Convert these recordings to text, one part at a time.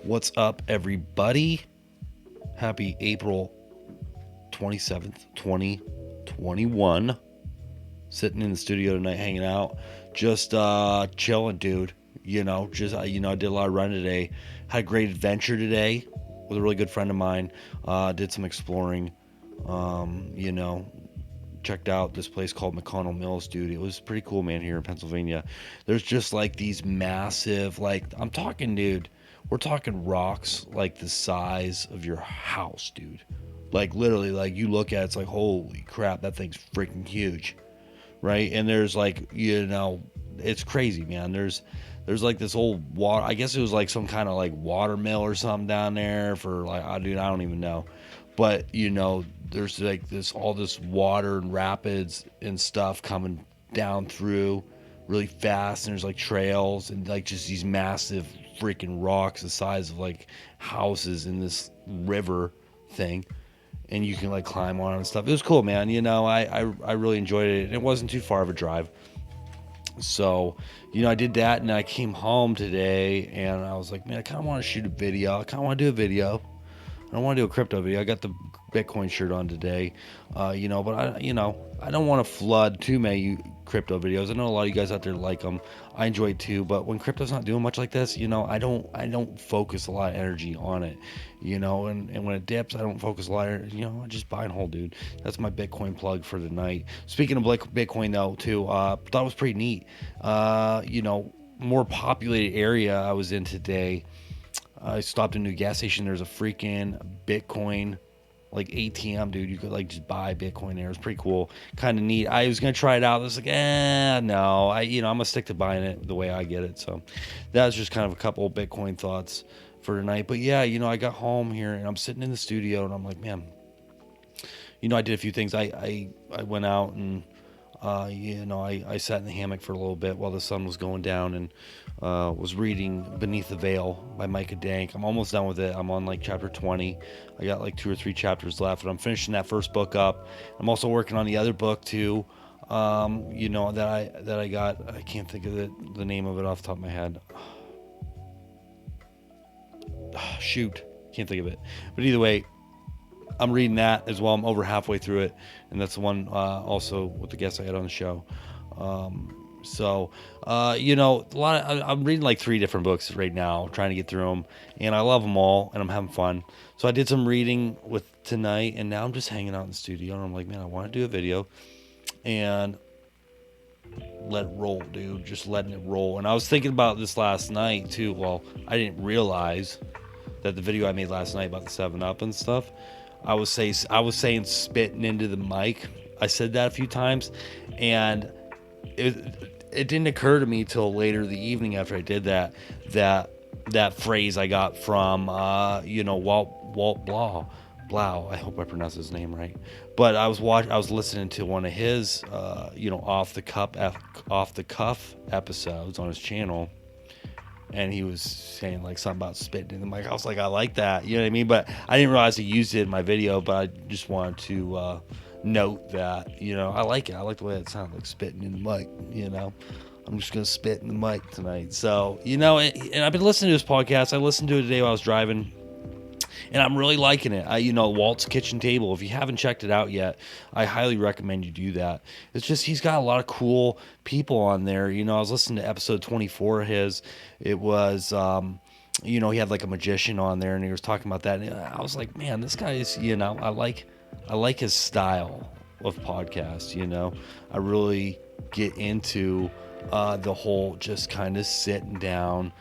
What's up, everybody? Happy April 27th, 2021. Sitting in the studio tonight, hanging out, just chilling, dude. I did a lot of running today. Had a great adventure today with a really good friend of mine. Did some exploring. You know, checked out this place called McConnell Mills, dude. It was pretty cool, man, here in Pennsylvania. There's just like these massive, like, I'm talking, dude, we're talking rocks like the size of your house, dude. Like, literally, like, you look at it, it's like, holy crap, that thing's freaking huge, right? And there's like, it's crazy, man. There's like this old water, I guess it was like some kind of like water mill or something down there for like, dude, I don't even know. But there's like all this water and rapids and stuff coming down through really fast, and there's like trails and like just these massive freaking rocks the size of like houses in this river thing, and you can like climb on and stuff. It was cool, man. I really enjoyed it. It wasn't too far of a drive. So, I did that, and I came home today and I was like, man, I kind of want to shoot a video. I kind of want to do a video. I don't want to do a crypto video. I got the Bitcoin shirt on today, but I don't want to flood too many crypto videos. I know a lot of you guys out there like them. I enjoy it too, but when crypto's not doing much like this, I don't focus a lot of energy on it, and when it dips, I don't focus a lot of, I just buy and hold, dude. That's my Bitcoin plug for tonight. Speaking of Bitcoin though, too, thought it was pretty neat. More populated area I was in today. I stopped at a new gas station. There's a freaking Bitcoin like ATM, dude. You could like just buy Bitcoin there. It's pretty cool, kind of neat. I was gonna try it out. I was like, no. I'm gonna stick to buying it the way I get it. So that was just kind of a couple of Bitcoin thoughts for tonight. But yeah, I got home here and I'm sitting in the studio and I'm like, man, I did a few things. I went out and I sat in the hammock for a little bit while the sun was going down and was reading Beneath the Veil by Micah Dank. I'm almost done with it. I'm on like chapter 20. I got like 2 or 3 chapters left, and I'm finishing that first book up. I'm also working on the other book too. That I got. I can't think of the name of it off the top of my head. Shoot, can't think of it. But either way, I'm reading that as well. I'm over halfway through it, and that's the one also with the guests I had on the show. A lot. I'm reading like 3 different books right now, trying to get through them, and I love them all, and I'm having fun. So I did some reading with tonight, and now I'm just hanging out in the studio, and I'm like, man, I want to do a video, and let it roll, dude. Just letting it roll. And I was thinking about this last night too. Well, I didn't realize that the video I made last night about the 7-Up and stuff, I was saying spitting into the mic. I said that a few times, and it didn't occur to me till later the evening after I did that phrase I got from Walt Blau. I hope I pronounced his name right. But I was listening to one of his off the cuff episodes on his channel, and he was saying like something about spitting in the mic. I was like, I like that, you know what I mean? But I didn't realize he used it in my video. But I just wanted to note that, I like it. I like the way it sounds, like spitting in the mic. I'm just gonna spit in the mic tonight. So and I've been listening to this podcast. I listened to it today while I was driving, and I'm really liking it. Walt's Kitchen Table. If you haven't checked it out yet, I highly recommend you do that. It's just he's got a lot of cool people on there. I was listening to episode 24 of his. It was he had like a magician on there, and he was talking about that. And I was like, man, this guy is I like his style of podcast. I really get into the whole just kind of sitting down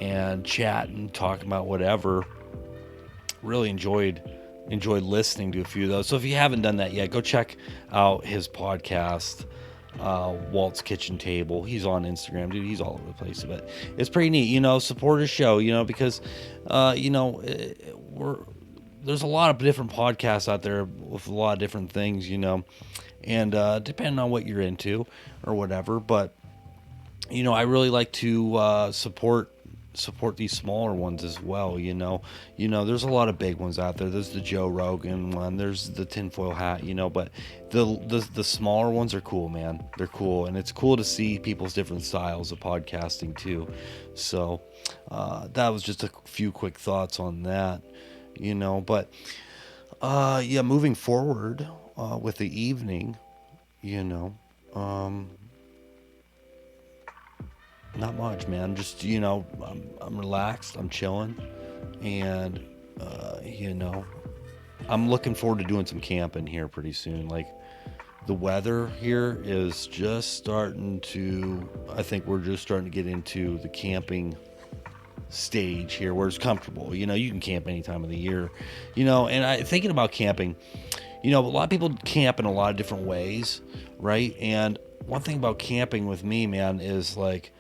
and chatting, talking about whatever. Really enjoyed listening to a few of those. So if you haven't done that yet, go check out his podcast, Walt's Kitchen Table. He's on Instagram, dude. He's all over the place, but it's pretty neat. Support his show, because there's a lot of different podcasts out there with a lot of different things, and depending on what you're into or whatever. But I really like to support support these smaller ones as well. There's a lot of big ones out there. There's the Joe Rogan one, there's the tinfoil hat, but the smaller ones are cool, man. They're cool, and it's cool to see people's different styles of podcasting too. So that was just a few quick thoughts on that. But yeah, moving forward with the evening, um, not much, man. Just I'm relaxed, I'm chilling, and I'm looking forward to doing some camping here pretty soon. Like, the weather here is just starting to, I think we're just starting to get into the camping stage here where it's comfortable. You can camp any time of the year. And thinking about camping, a lot of people camp in a lot of different ways, right? And one thing about camping with me, man, is like,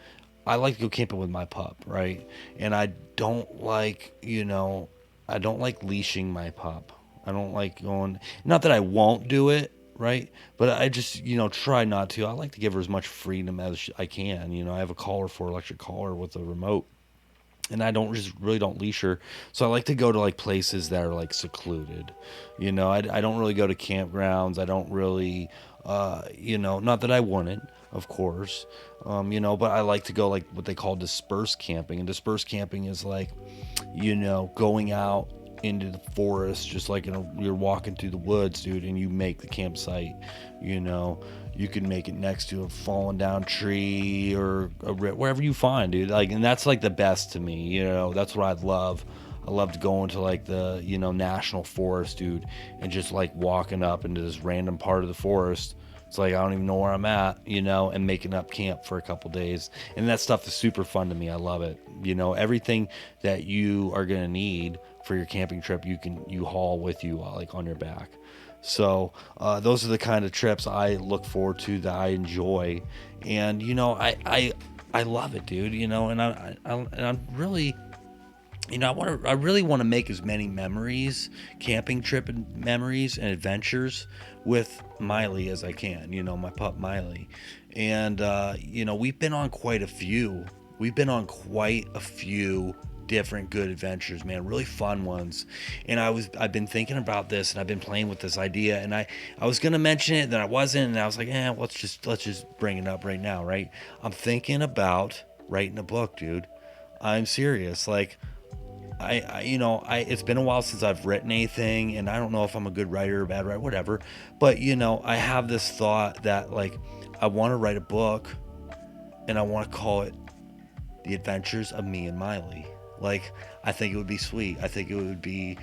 I like to go camping with my pup, right? And I don't like leashing my pup. I don't like going, not that I won't do it, right? But I just, try not to. I like to give her as much freedom as I can. I have a collar for electric collar with a remote, and I really don't leash her. So I like to go to like places that are like secluded. I don't really go to campgrounds. I don't really, not that I wouldn't, of course, but I like to go like what they call dispersed camping. And dispersed camping is like, going out into the forest, just like you're walking through the woods, dude, and you make the campsite. You can make it next to a fallen down tree or wherever you find, dude. Like, and that's like the best to me. That's what I love. I love to go into like the national forest, dude, and just like walking up into this random part of the forest. It's like I don't even know where I'm at, and making up camp for a couple days. And that stuff is super fun to me. I love it. Everything that you are gonna need for your camping trip, you haul with you like on your back. So those are the kind of trips I look forward to, that I enjoy, and I love it, dude. And I'm really, I really want to make as many memories, camping trip and memories and adventures with Miley as I can. My pup Miley, and we've been on quite a few. We've been on quite a few different good adventures, man, really fun ones. And I've been thinking about this, and I've been playing with this idea, and I was gonna mention it, then I wasn't, and I was like, let's just bring it up right now, right? I'm thinking about writing a book, dude. I'm serious. Like, it's been a while since I've written anything, and I don't know if I'm a good writer or bad writer, whatever. But I have this thought that like I want to write a book, and I want to call it The Adventures of Me and Miley. Like, I think it would be sweet. I think it would be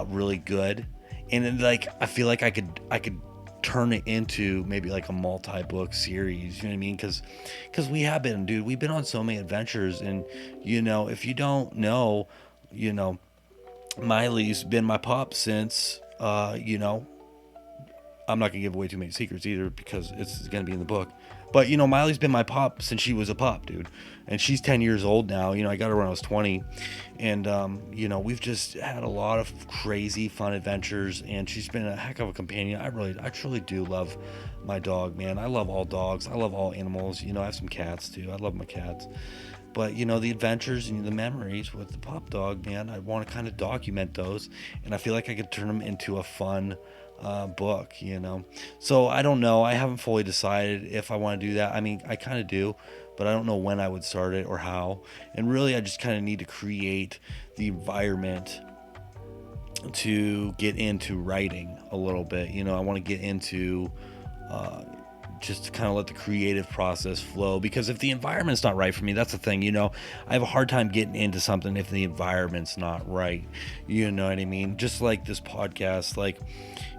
really good, and then, like, I feel like I could turn it into maybe like a multi-book series. You know what I mean? Because we have been, dude. We've been on so many adventures, and if you don't know, Miley's been my pup since I'm not gonna give away too many secrets either, because it's gonna be in the book. But Miley's been my pup since she was a pup, dude, and she's 10 years old now. I got her when I was 20, and we've just had a lot of crazy fun adventures, and she's been a heck of a companion. I truly do love my dog, man. I love all dogs. I love all animals. I have some cats too. I love my cats. But the adventures and the memories with the pup dog, man, I want to kind of document those, and I feel like I could turn them into a fun book. So I don't know. I haven't fully decided if I want to do that. I mean, I kind of do, but I don't know when I would start it or how. And really, I just kind of need to create the environment to get into writing a little bit. I want to get into just to kind of let the creative process flow, because if the environment's not right for me, that's the thing. I have a hard time getting into something if the environment's not right. You know what I mean? Just like this podcast, like,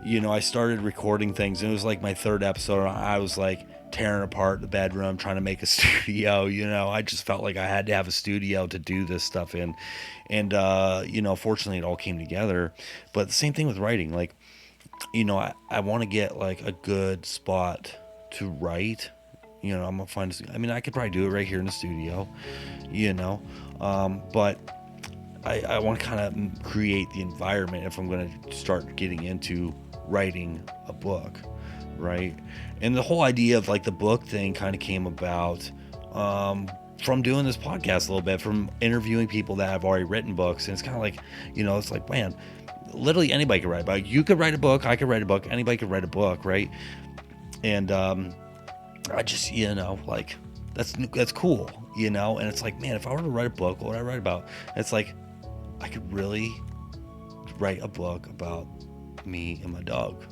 I started recording things, and it was like my third episode. I was like tearing apart the bedroom trying to make a studio. I just felt like I had to have a studio to do this stuff in, and fortunately it all came together. But the same thing with writing, like, I want to get like a good spot to write. I'm gonna find, I mean, I could probably do it right here in the studio, but I want to kind of create the environment if I'm going to start getting into writing a book, right? And the whole idea of like the book thing kind of came about from doing this podcast a little bit, from interviewing people that have already written books. And it's kind of like, it's like, man, literally anybody could write a book. You could write a book, I could write a book, anybody could write a book, right? And I just, like, that's cool, and it's like, man, if I were to write a book, what would I write about? It's like, I could really write a book about me and my dog,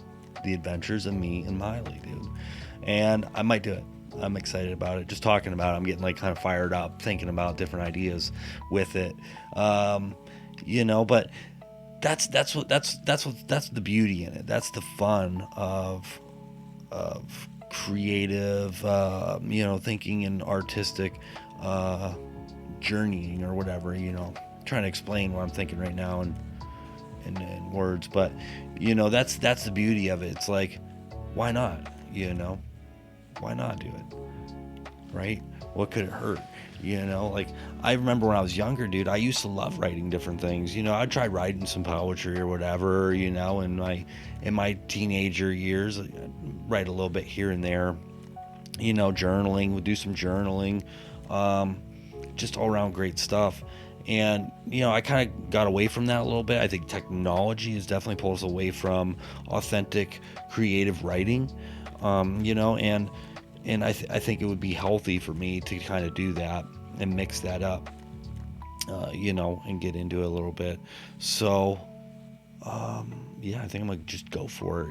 the adventures of me and Miley, dude. And I might do it. I'm excited about it. Just talking about it, I'm getting like kind of fired up, thinking about different ideas with it. But that's the beauty in it. That's the fun of creative, thinking and artistic journeying or whatever. Trying to explain what I'm thinking right now in words, but that's the beauty of it. It's like, why not? Why not do it? Right? What could it hurt? Like, I remember when I was younger, dude, I used to love writing different things. I'd try writing some poetry or whatever, in my teenager years. I'd write a little bit here and there, journaling, would do some journaling, just all around great stuff. And, I kind of got away from that a little bit. I think technology has definitely pulled us away from authentic, creative writing, and I think it would be healthy for me to kind of do that and mix that up, and get into it a little bit. So, I think I'm gonna just go for it.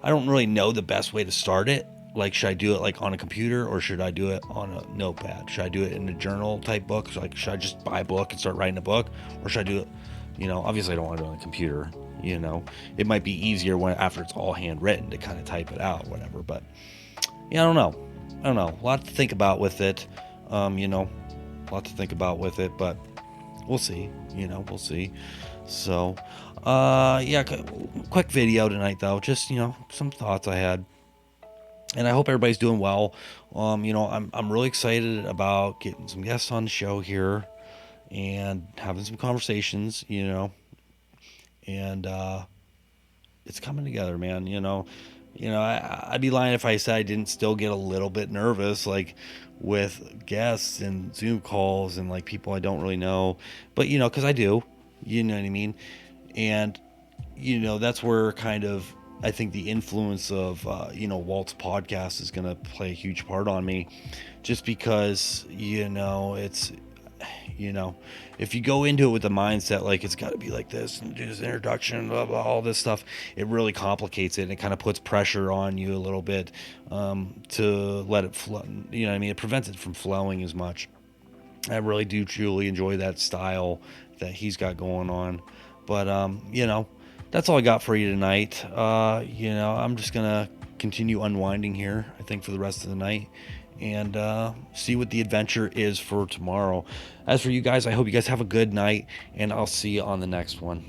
I don't really know the best way to start it. Like, should I do it like on a computer, or should I do it on a notepad? Should I do it in a journal type book? So, like, should I just buy a book and start writing a book, or should I do it? Obviously I don't want to do it on a computer. It might be easier after it's all handwritten to kind of type it out, whatever. But I don't know. A lot to think about with it. But we'll see. We'll see. So, quick video tonight though. Just some thoughts I had. And I hope everybody's doing well. I'm really excited about getting some guests on the show here and having some conversations, and it's coming together, man. I'd be lying if I said I didn't still get a little bit nervous, like with guests and Zoom calls and like people I don't really know, but because I do, you know what I mean? And that's where kind of I think the influence of Walt's podcast is going to play a huge part on me, just because it's if you go into it with the mindset like it's got to be like this and do this introduction, blah blah, all this stuff, it really complicates it, and it kind of puts pressure on you a little bit to let it flow. It prevents it from flowing as much. I really do truly enjoy that style that he's got going on, but that's all I got for you tonight. I'm just gonna continue unwinding here, I think, for the rest of the night, and see what the adventure is for tomorrow. As for you guys, I hope you guys have a good night, and I'll see you on the next one.